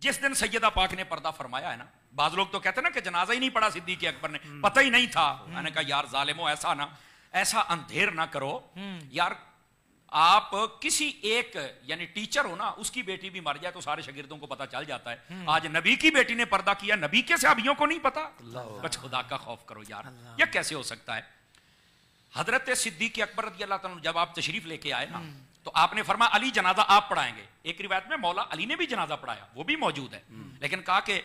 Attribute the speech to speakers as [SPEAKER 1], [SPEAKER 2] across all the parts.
[SPEAKER 1] جس دن سیدہ پاک نے پردہ فرمایا ہے نا، بعض لوگ تو کہتے ہیں نا کہ جنازہ ہی نہیں پڑا صدیق اکبر نے، پتہ ہی نہیں تھا. میں نے کہا یار ظالمو ایسا اندھیر نہ کرو یار. آپ کسی ایک یعنی ٹیچر ہو نا، اس کی بیٹی بھی مر جائے تو سارے شاگردوں کو پتا چل جاتا ہے. آج نبی کی بیٹی نے پردہ کیا، نبی کے صحابیوں کو نہیں پتا. بس خدا کا خوف کرو یار، یہ کیسے ہو سکتا ہے؟ حضرت صدیق اکبر رضی اللہ تعالیٰ جب آپ تشریف لے کے آئے نا تو آپ نے فرمایا علی جنازہ آپ پڑھائیں گے. ایک روایت میں مولا علی نے بھی جنازہ پڑھایا، وہ بھی موجود ہے، لیکن کہا کہ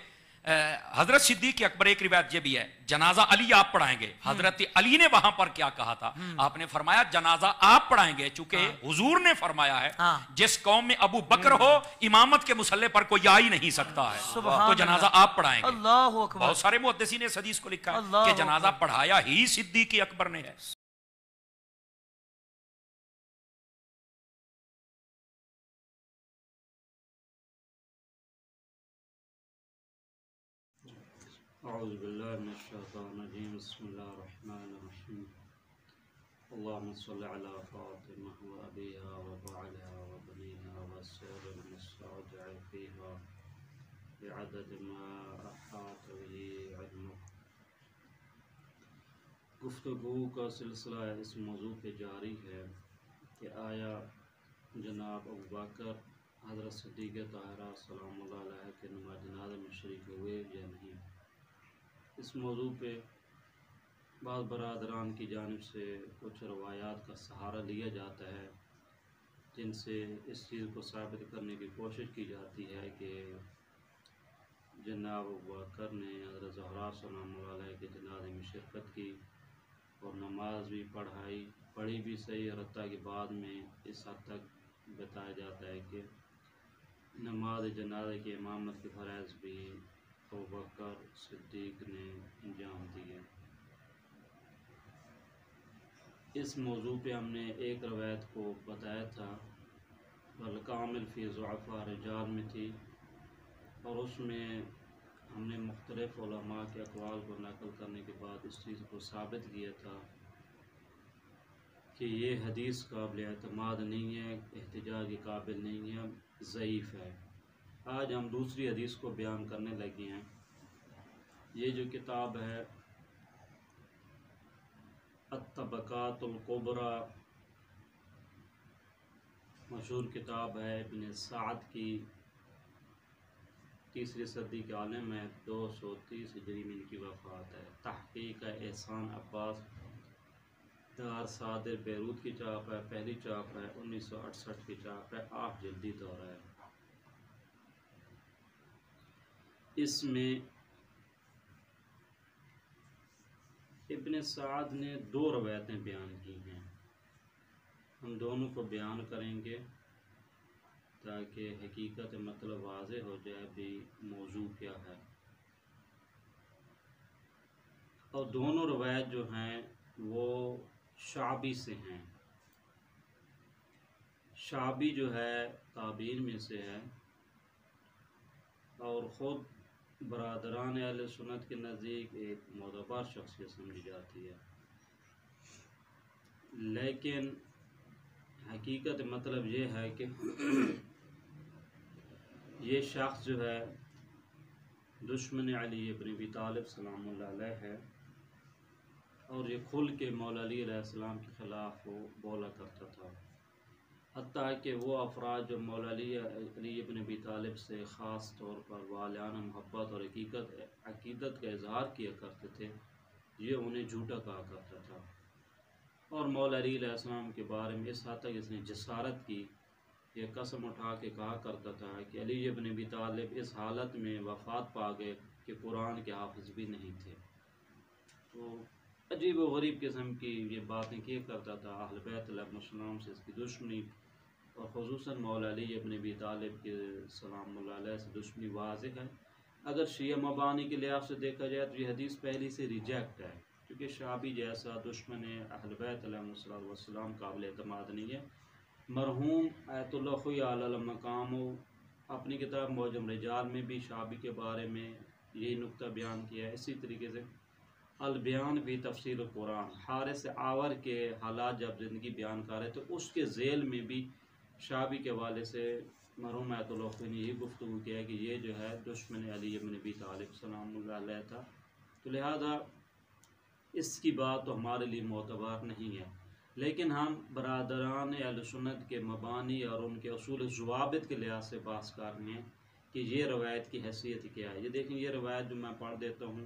[SPEAKER 1] حضرت صدیق اکبر، ایک روایت یہ بھی ہے جنازہ علی آپ پڑھائیں گے. حضرت علی نے وہاں پر کیا کہا تھا؟ آپ نے فرمایا جنازہ آپ پڑھائیں گے، چونکہ حضور نے فرمایا ہے جس قوم میں ابو بکر ہو امامت کے مصلی پر کوئی آ ہی نہیں سکتا ہے، تو جنازہ آپ پڑھائیں گے. بہت سارے محدثین نے اس حدیث کو لکھا ہے کہ جنازہ پڑھایا ہی صدیق اکبر نے ہے.
[SPEAKER 2] اعوذ باللہ من الشیطان الرجیم، بسم اللہ الرحمن الرحیم. اللہم صلی علی فاطمہ و ابیہا و بعلہا و بنیہا و السر المستودع فیہا بعدد ما احاط به علمک. گفتگو کا سلسلہ اس موضوع پہ جاری ہے کہ آیا جناب ابوبکر حضرت صدیق طاہرہ سلام اللہ علیہ کے نماز جنازہ میں شریک ہوئے یا نہیں. اس موضوع پہ بعض برادران کی جانب سے کچھ روایات کا سہارا لیا جاتا ہے جن سے اس چیز کو ثابت کرنے کی کوشش کی جاتی ہے کہ جناب ابوبکر نے حضرت زہرا سلام اللہ علیہ کے جنازے میں شرکت کی اور نماز بھی پڑھی بھی صحیح، اور حتیٰ کہ بعد میں اس حد تک بتایا جاتا ہے کہ نماز جنازے کی امامت کے فرائض بھی ابوبکر صدیق نے انجام دیے. اس موضوع پہ ہم نے ایک روایت کو بتایا تھا الکامل فی ضعفاء رجال میں تھی، اور اس میں ہم نے مختلف علماء کے اقوال کو نقل کرنے کے بعد اس چیز کو ثابت کیا تھا کہ یہ حدیث قابل اعتماد نہیں ہے، احتجاج کے قابل نہیں ہے، ضعیف ہے. آج ہم دوسری حدیث کو بیان کرنے لگے ہیں. یہ جو کتاب ہے الطبقات الکبریٰ، مشہور کتاب ہے ابن سعد کی، 3ری صدی کے عالم ہے، 230 ہجری میں ان کی وفات ہے. تحقیق احسان عباس، دار صادر بیروت کی چاپ ہے، پہلی چاپ ہے 1968 کی چاپ ہے، 8 جلدی دورہ ہے. اس میں ابن سعد نے 2 روایتیں بیان کی ہیں. ہم دونوں کو بیان کریں گے تاکہ حقیقت مطلب واضح ہو جائے بھی موضوع کیا ہے. اور دونوں روایت جو ہیں وہ شعبی سے ہیں. شعبی جو ہے تابعین میں سے ہے اور خود برادران اہل سنت کے نزدیک ایک معتبر شخصیت سمجھی جاتی ہے، لیکن حقیقت مطلب یہ ہے کہ یہ شخص جو ہے دشمن علی ابن ابی طالب سلام اللہ علیہ ہے، اور یہ کھل کے مولا علی علیہ السلام کے خلاف وہ بولا کرتا تھا. حتیٰ کہ وہ افراد جو مولا علی ابن ابی طالب سے خاص طور پر والہانہ محبت اور عقیدت کا اظہار کیا کرتے تھے، یہ انہیں جھوٹا کہا کرتا تھا. اور مولا علی علیہ السلام کے بارے میں اس حد تک اس نے جسارت کی، یہ قسم اٹھا کے کہا کرتا تھا کہ علی ابن ابی طالب اس حالت میں وفات پا گئے کہ قرآن کے حافظ بھی نہیں تھے. تو عجیب و غریب قسم کی یہ باتیں کیا کرتا تھا. اہل بیت علیہ السلام سے اس کی دشمنی، اور خصوصاً مولا علی ابن ابی طالب کے سلام اللہ علیہ سے دشمنی واضح ہے. اگر شیعہ مبانی کے لحاظ سے دیکھا جائے تو یہ حدیث پہلی سے ریجیکٹ ہے، کیونکہ شعبی جیسا دشمن اہل بیت علیہ السلام قابل اعتماد نہیں ہے. مرحوم آیت اللہ خوئی علی المقام اپنی کتاب معجم رجال میں بھی شعبی کے بارے میں یہی نقطہ بیان کیا ہے. اسی طریقے سے البیان فی تفسیر القرآن، حارث آور کے حالات جب زندگی بیان کر رہے تو اس کے ذیل میں بھی شعبی کے حوالے سے مرحوم آیت اللہ نے یہ گفتگو کیا کہ یہ جو ہے دشمن علی ابن ابی طالب سلام اللہ علیہ تھا، تو لہذا اس کی بات تو ہمارے لیے معتبر نہیں ہے، لیکن ہم برادران اہل سنت کے مبانی اور ان کے اصول ضوابط کے لحاظ سے بحث کر رہے ہیں کہ یہ روایت کی حیثیت کیا ہے۔ یہ دیکھیں، یہ روایت جو میں پڑھ دیتا ہوں،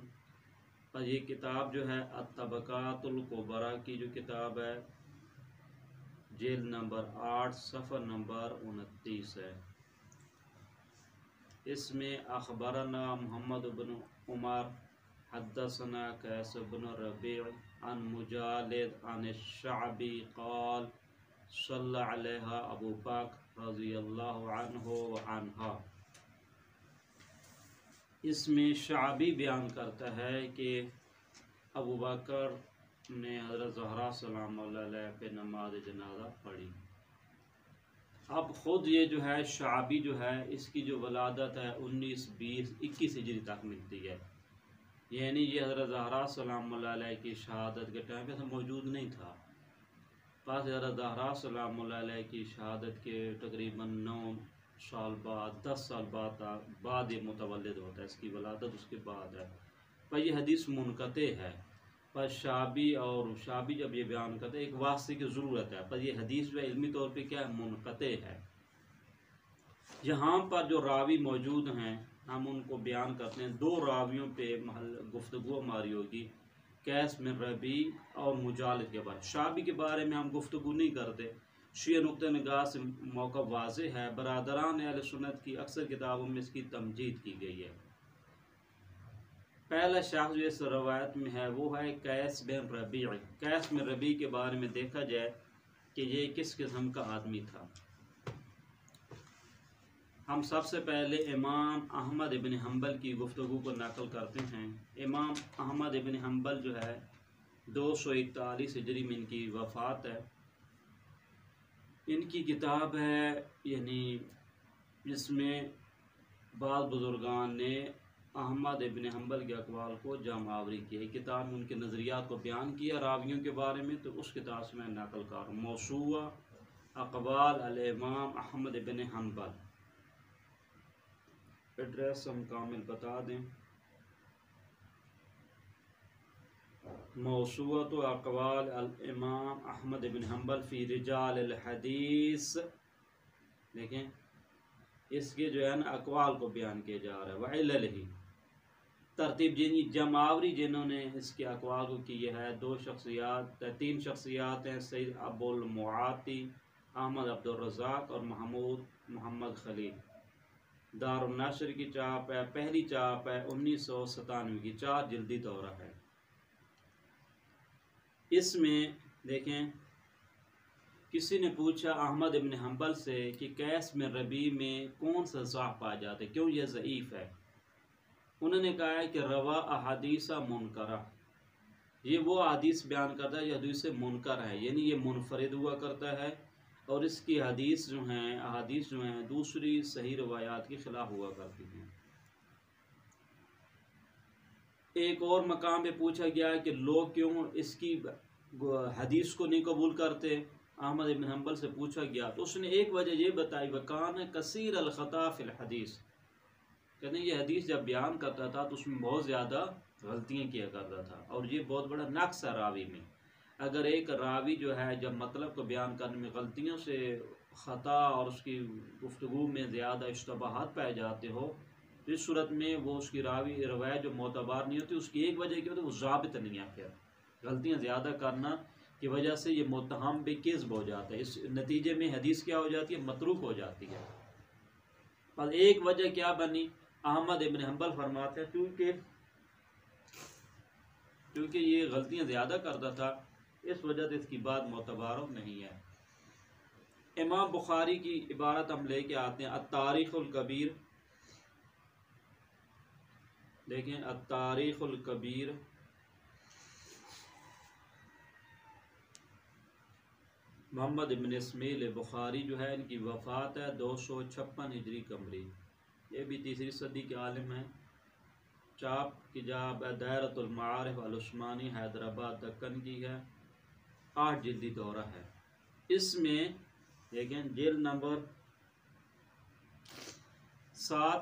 [SPEAKER 2] اور یہ کتاب جو ہے الطبقات الکبریٰ کی جو کتاب ہے، جلد نمبر 8 صفحہ نمبر 29 ہے۔ اس میں اخبرنا محمد بن عمر حدثنا قیس بن ربیع عن مجالد عن الشعبی قال صلی علیہ ابو بکر رضی اللہ عنہ وعنہا۔ اس میں شعبی بیان کرتا ہے کہ ابو بکر نے حضرت زہرا سلام اللہ علیہ پہ نماز جنازہ پڑھی۔ اب خود یہ جو ہے شعبی جو ہے اس کی جو ولادت ہے 19 20 21 ہجری تک ملتی ہے، یعنی یہ حضرت زہرا سلام اللہ علیہ کی شہادت کے ٹائم پہ موجود نہیں تھا، پس حضرت زہرا سلام اللہ علیہ کی شہادت کے تقریباً 9 سال بعد 10 سال بعد یہ متولد ہوتا ہے، اس کی ولادت اس کے بعد ہے، پر یہ حدیث منقطع ہے۔ پر شعبی جب یہ بیان کرتے ہیں ایک واسطے کی ضرورت ہے، پر یہ حدیث جو علمی طور پہ کیا ہے، منقطع ہے۔ یہاں پر جو راوی موجود ہیں ہم ان کو بیان کرتے ہیں، 2 راویوں پہ گفتگو ہماری ہوگی، قیس بن ربیع اور مجالد کے بارے۔ شعبی کے بارے میں ہم گفتگو نہیں کرتے، شیعہ نقطہ نگاہ سے موقع واضح ہے، برادران اہل سنت کی اکثر کتابوں میں اس کی تمجید کی گئی ہے۔ پہلا شخص جو اس روایت میں ہے وہ ہے قیس بن ربیع۔ قیس بن ربیع کے بارے میں دیکھا جائے کہ یہ کس قسم کا آدمی تھا۔ ہم سب سے پہلے امام احمد ابن حنبل کی گفتگو کو نقل کرتے ہیں۔ امام احمد ابن حنبل جو ہے 241 ہجری میں ان کی وفات ہے۔ ان کی کتاب ہے، یعنی جس میں بعض بزرگان نے احمد ابن حنبل کے اقوال کو جمع آوری کی ہے، کتاب میں ان کے نظریات کو بیان کیا راویوں کے بارے میں، تو اس کتاب سے میں نقل کر رہا ہوں، موسوعہ اقوال الامام احمد ابن حنبل۔ ایڈریس ہم کامل بتا دیں، موسوعۃ اقوال الامام احمد ابن حنبل فی رجال الحدیث۔ دیکھیں اس کے جو ہے نا اقوال کو بیان کیا جا رہا ہے، وعللہ ترتیب جمعاوری جنہوں نے اس کے اقوال کو کی ہے، 3 شخصیات ہیں، سید ابو المعاطی، احمد عبد الرزاق اور محمد خلیل۔ دار النشر کی چاپ ہے، پہلی چاپ ہے 1997 کی، 4 جلدی دورہ ہے۔ اس میں دیکھیں کسی نے پوچھا احمد ابن حنبل سے کہ قیس بن ربیع میں کون سا ضعف پایا جاتا ہے، کیوں یہ ضعیف ہے؟ انہوں نے کہا ہے کہ روا احادیث منکرہ، یہ وہ حدیث بیان کرتا ہے یہ حدیث منکر ہے، یعنی یہ منفرد ہوا کرتا ہے، اور اس کی احادیث جو ہیں دوسری صحیح روایات کے خلاف ہوا کرتی ہیں۔ ایک اور مقام پہ پوچھا گیا کہ لوگ کیوں اس کی حدیث کو نہیں قبول کرتے، احمد بن حنبل سے پوچھا گیا تو اس نے ایک وجہ یہ بتائی، وَكَانَ كَثِيرَ الْخَطَأِ فِي الْحَدِيثِ، کہتے ہیں یہ حدیث جب بیان کرتا تھا تو اس میں بہت زیادہ غلطیاں کیا کرتا تھا، اور یہ بہت بڑا نقص ہے راوی میں۔ اگر ایک راوی جو ہے جب مطلب کو بیان کرنے میں غلطیوں سے خطا اور اس کی گفتگو میں زیادہ اشتباہات پائے جاتے ہو، تو اس صورت میں وہ اس کی روایت جو معتبر نہیں ہوتی، اس کی ایک وجہ کیا ہوتی ہے، وہ ضابط نہیں ہے، پھر غلطیاں زیادہ کرنا کی وجہ سے یہ متہم بے کذب ہو جاتا ہے، اس نتیجے میں حدیث کیا ہو جاتی ہے، متروک ہو جاتی ہے۔ پر ایک وجہ کیا بنی، احمد ابن حنبل فرماتے ہیں کیونکہ یہ غلطیاں زیادہ کرتا تھا، اس وجہ سے اس کی بات معتبر نہیں ہے۔ امام بخاری کی عبارت ہم لے کے آتے ہیں، التاریخ الکبیر، دیکھیں التاریخ الکبیر محمد ابن اسماعیل بخاری جو ہے ان کی وفات ہے 256 ہجری قمری، یہ بھی 3 صدی کے عالم ہیں۔ چاپ کی جاب دائرۃ المعارف العثمانی حیدرآباد دکن کی ہے، 8 جلدی دورہ ہے۔ اس میں دیکھیں جلد نمبر 7,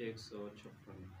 [SPEAKER 2] 156।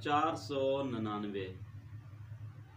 [SPEAKER 2] 499।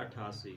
[SPEAKER 2] 88।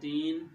[SPEAKER 2] 3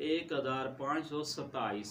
[SPEAKER 2] 1527।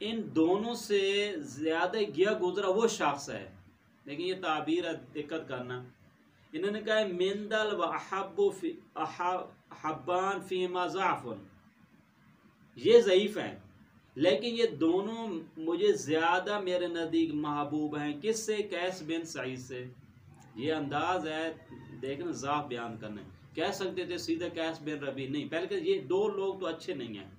[SPEAKER 2] ان دونوں سے زیادہ گیا گزرا وہ شخص ہے. لیکن یہ تعبیر ہے، دقت کرنا. انہوں نے کہا مندل و حبان فیما ضعف، یہ ضعیف ہے، لیکن یہ دونوں مجھے زیادہ میرے نزدیک محبوب ہیں. کس سے؟ قیس بن سعید سے. یہ انداز ہے دیکھنا ضعف بیان کرنے. کہہ سکتے تھے سیدھا قیس بن ربیع، نہیں، پہلے کہ یہ دو لوگ تو اچھے نہیں ہیں،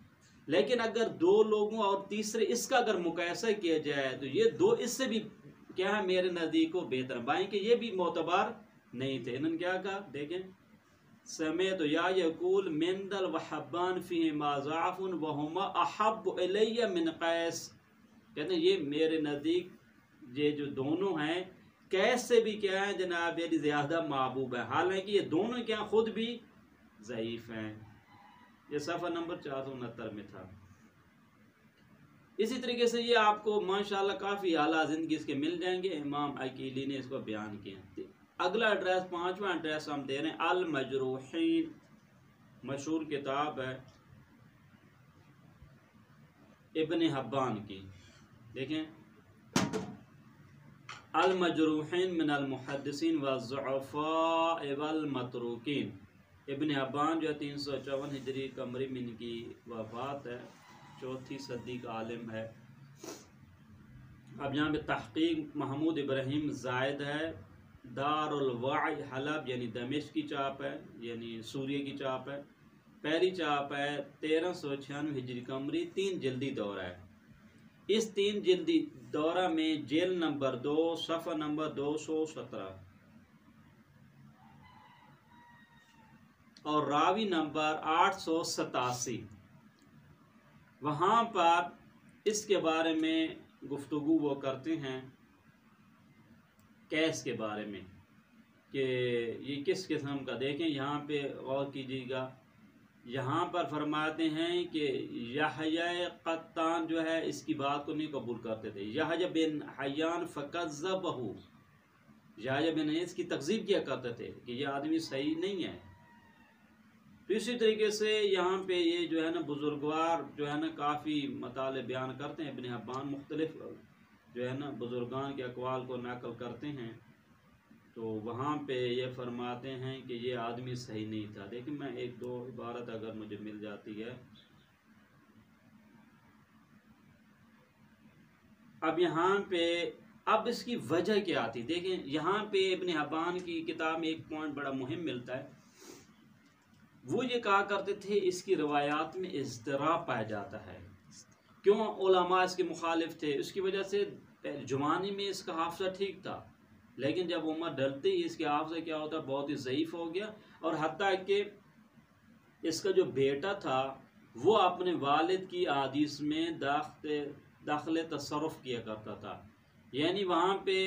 [SPEAKER 2] لیکن اگر دو لوگوں اور تیسرے اس کا اگر مقایسہ کیا جائے تو یہ دو اس سے بھی کیا ہے میرے نزدیک کو بہتر. بائیں کہ یہ بھی معتبر نہیں تھے. انہوں نے کیا کہا دیکھیں، سمیت یا یقول مندل و حبان فیہما ضعف وہما احب الی من قیس. کہتے ہیں یہ میرے نزدیک یہ جو دونوں ہیں قیس سے بھی کیا ہے جناب یہ زیادہ محبوب ہے، حالانکہ یہ دونوں کیا خود بھی ضعیف ہیں. یہ صفحہ نمبر 469 میں تھا. اسی طریقے سے یہ آپ کو ماشاءاللہ کافی اعلیٰ زندگی اس کے مل جائیں گے. امام عقیلی نے اس کو بیان کیا. اگلا ایڈریس، پانچواں ایڈریس ہم دے رہے ہیں المجروحین. مشہور کتاب ہے ابن حبان کی. دیکھیں، المجروحین من المحدثین والضعفاء والمتروکین. ابن حبان جو ہے 354 ہجری قمری میں ان کی وفات ہے، 4تھی صدی کا عالم ہے. اب یہاں پہ تحقیق محمود ابراہیم زائد ہے. دار الوعی حلب یعنی دمشق کی چاپ ہے، یعنی سوریہ کی چاپ ہے. پہلی چاپ ہے 1396 ہجری قمری، 3 جلدی دورہ ہے. اس 3 جلدی دورہ میں جلد نمبر 2 صفحہ نمبر 217 اور راوی نمبر 887، وہاں پر اس کے بارے میں گفتگو وہ کرتے ہیں قیس کے بارے میں کہ یہ کس قسم کا. دیکھیں یہاں پہ غور کیجیے گا، یہاں پر فرماتے ہیں کہ یحییٰ قطان جو ہے اس کی بات کو نہیں قبول کرتے تھے. یحییٰ بن حیان فکذبہ، یحییٰ بن اس کی تکذیب کیا کرتے تھے کہ یہ آدمی صحیح نہیں ہے. تو اسی طریقے سے یہاں پہ یہ جو ہے نا بزرگوار جو ہے نا کافی مطالب بیان کرتے ہیں. ابن حبان مختلف جو ہے نا بزرگان کے اقوال کو نقل کرتے ہیں، تو وہاں پہ یہ فرماتے ہیں کہ یہ آدمی صحیح نہیں تھا. لیکن میں 1-2 عبارت اگر مجھے مل جاتی ہے. اب یہاں پہ اب اس کی وجہ کیا آتی. دیکھیں یہاں پہ ابن حبان کی کتاب میں ایک پوائنٹ بڑا مہم ملتا ہے. وہ یہ کہا کرتے تھے اس کی روایات میں اضطراب پایا جاتا ہے. کیوں؟ علماء اس کے مخالف تھے. اس کی وجہ سے جوانی میں اس کا حافظہ ٹھیک تھا، لیکن جب عمر ڈلتے ہی اس کے حافظہ کیا ہوتا ہے بہت ہی ضعیف ہو گیا. اور حتیٰ کہ اس کا جو بیٹا تھا وہ اپنے والد کی احادیث میں داخل تصرف کیا کرتا تھا، یعنی وہاں پہ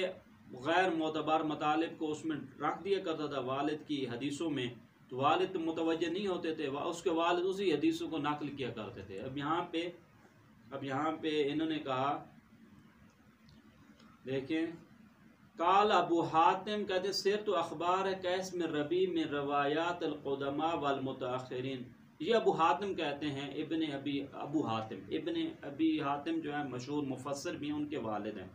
[SPEAKER 2] غیر معتبر مطالب کو اس میں رکھ دیا کرتا تھا والد کی حدیثوں میں. تو والد متوجہ نہیں ہوتے تھے، اس کے والد اسی حدیثوں کو نقل کیا کرتے تھے. اب یہاں پہ انہوں نے کہا، دیکھیں قال ابو حاتم کہتے سیر تو اخبار ہے قیس میں ربیع میں روایات القدماء والمتاخرین. یہ ابو حاتم کہتے ہیں، ابو حاتم جو ہے مشہور مفسر بھی ہیں، ان کے والد ہیں.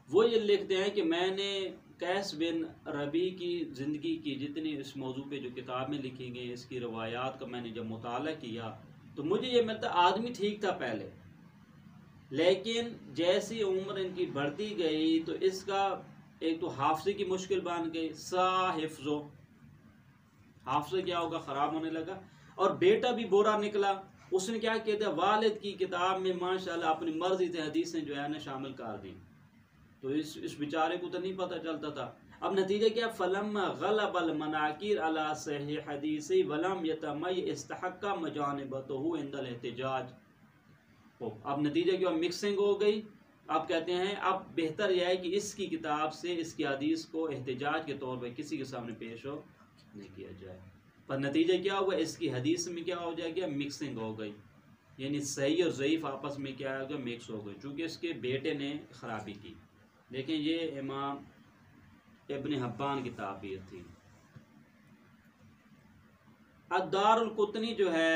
[SPEAKER 2] وہ یہ لکھتے ہیں کہ میں نے قیس بن ربیع کی زندگی کی جتنی اس موضوع پہ جو کتابیں لکھی گئی اس کی روایات کا میں نے جب مطالعہ کیا تو مجھے یہ ملتا آدمی ٹھیک تھا پہلے، لیکن جیسی عمر ان کی بڑھتی گئی تو اس کا ایک تو حافظے کی مشکل بن گئی، حافظہ کیا ہوگا خراب ہونے لگا. اور بیٹا بھی برا نکلا. اس نے کیا کیا تھا والد کی کتاب میں ماشاءاللہ اپنی مرضی سے حدیثیں جو ہے نا شامل کر دیں. تو اس بیچارے کو تو نہیں پتہ چلتا تھا. اب نتیجہ کیا؟ فلما غلب المناکیر علی صحیح حدیثی ولم یتمی استحق مجانبتہ عند الاحتجاج. اب نتیجہ کیا؟ مکسنگ ہو گئی. اب کہتے ہیں اب بہتر یہ ہے کہ اس کی کتاب سے اس کی حدیث کو احتجاج کے طور پہ کسی کے سامنے پیش ہو نہیں کیا جائے. پر نتیجہ کیا ہوا؟ اس کی حدیث میں کیا ہو جائے گیا؟ مکسنگ ہو گئی، یعنی صحیح اور ضعیف آپس میں کیا ہو گیا؟ مکس ہو گئی، چونکہ اس کے بیٹے نے خرابی کی. لیکن یہ امام ابن حبان کی تعبیر تھی. الدار القطنی جو ہے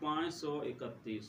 [SPEAKER 2] 531।